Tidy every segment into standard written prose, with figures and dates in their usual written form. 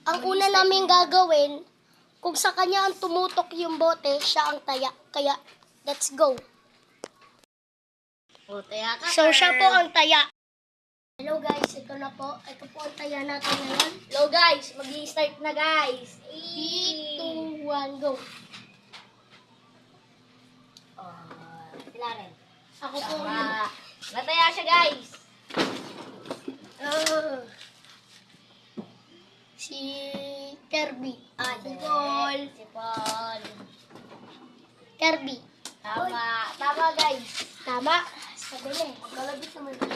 Ang una namin gagawin, kung sa kanya ang tumutok yung bote, siya ang taya. Kaya, let's go. O, taya ka. So, siya po ang taya. Hello guys, ito na po. Ito po ang taya natin ngayon. Hello guys, mag-i-start na guys. 3, 2, 1, go. Sila rin. Ako po. Nataya siya guys. Si Kirby. Si Paul. Kirby. Tama. Tama guys. Tama. Sabi na eh. Magkalabit naman ito.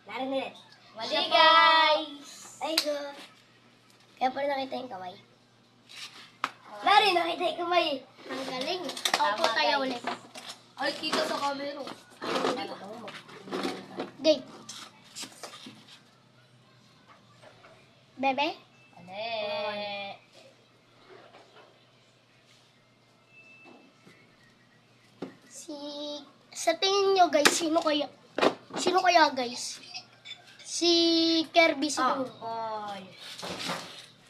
Narinig. Mali guys. Ay, go. Kaya pala nakita yung kamay. Nari, nakita yung kamay. Ang galing. Ako po Tama, tayo guys. ulit. Ay, kita sa camera. Game. Bebe? Mali. Sa tingin nyo guys, sino kaya guys? Si Kirby siguro. Paul.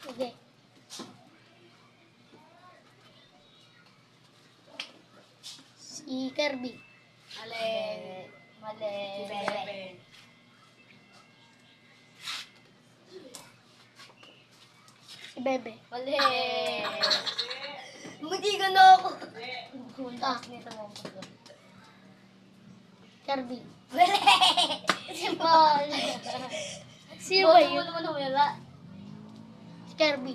Sige. Si Kirby. Mali. Mali. Si Bebe. Si Bebe. Mali. Hindi ka na ako. Ah, Kirby. Mali. Si Paul. Si Boto mo Wayne. naman humila. Si Kirby.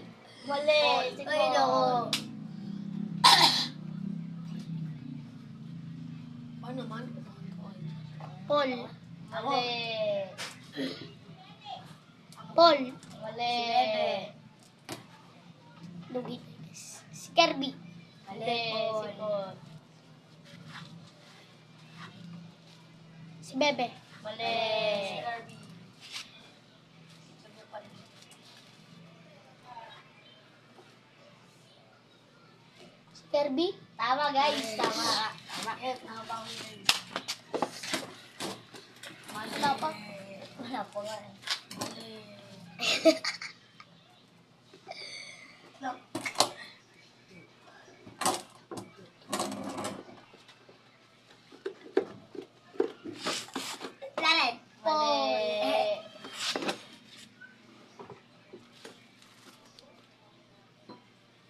Mali. Si Paul. Ano naman? Paul. Mali. Paul. Mali. Si Bebe. Lugi. Si Kirby. Mali. Si Paul. Si Bebe. Mali. Si Kirby. Si Kirby. Tama guys. Tama. Tama. Wala pa. Wala pa nga eh. Lalan. Mali.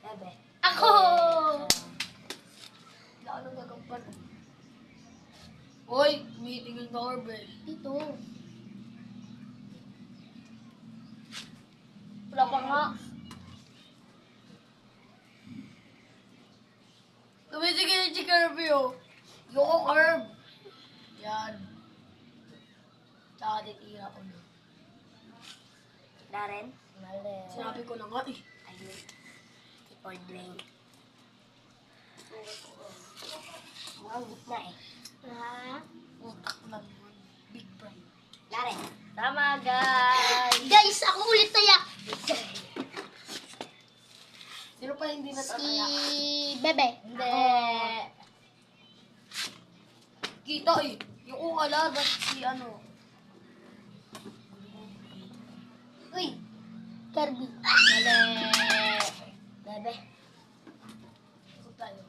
Bebe. Ako. Ano gagawin? Hoy, meeting yung doorbell. Dito. Wala pa nga. Tumitigil si Kirby oh. Yung curb. Yan. Tsaka titira ko na. Darren. Mali. Sinabi ko na nga eh. Ayun. Si Paul Blaine. Maanggit na eh. Ah. Utak lang yun. Big brain. Darren. Tama guys. Guys, ako ulit taya. Sino pa hindi Si natataya? Bebe. Hindi. Kita eh. Yung ukala, ba't si ano? Uy. Kirby. Mali. Bebe. Ito tayo.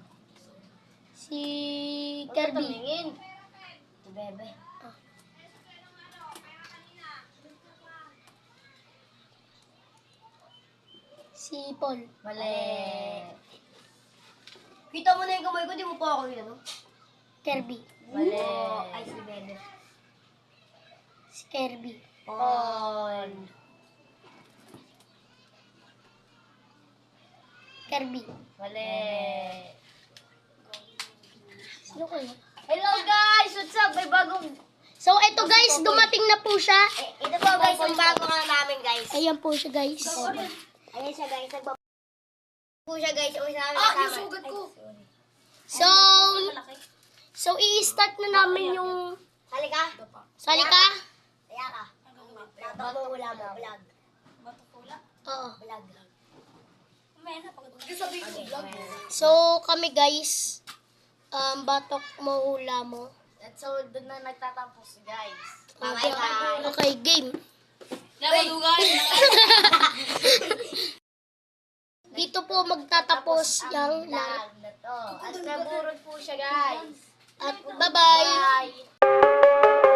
Si Huwag Kirby. ka tumingin. Si Bebe. Si Paul. Mali. Kita mo na yung kamay ko, di mo pa ako yun, ano? Kirby. Mali. Ay, si Bebe. Si Kirby. Paul. Kirby. Mali. Sino kaya? Hello guys! What's up? May bagong... So, eto guys, dumating na po siya. Ito po guys, yung bago nga namin guys. Ayan po siya guys. Ayan siya guys, po siya guys, uwi sa amin yung sugat ko. So, i-start na namin yung... Halika. Salika? Kaya ka. Bato wala mo, vlog. Bato pula? Oo. Vlog. Mamaya na, pagkatapos. Okay. So, kami guys, batok mo hula mo. At so, doon na nagtatapos guys. Okay, okay, game. Nakalugay. Dito po magtatapos yung Vlog na to. At naburot po siya, guys. At bye-bye! Bye!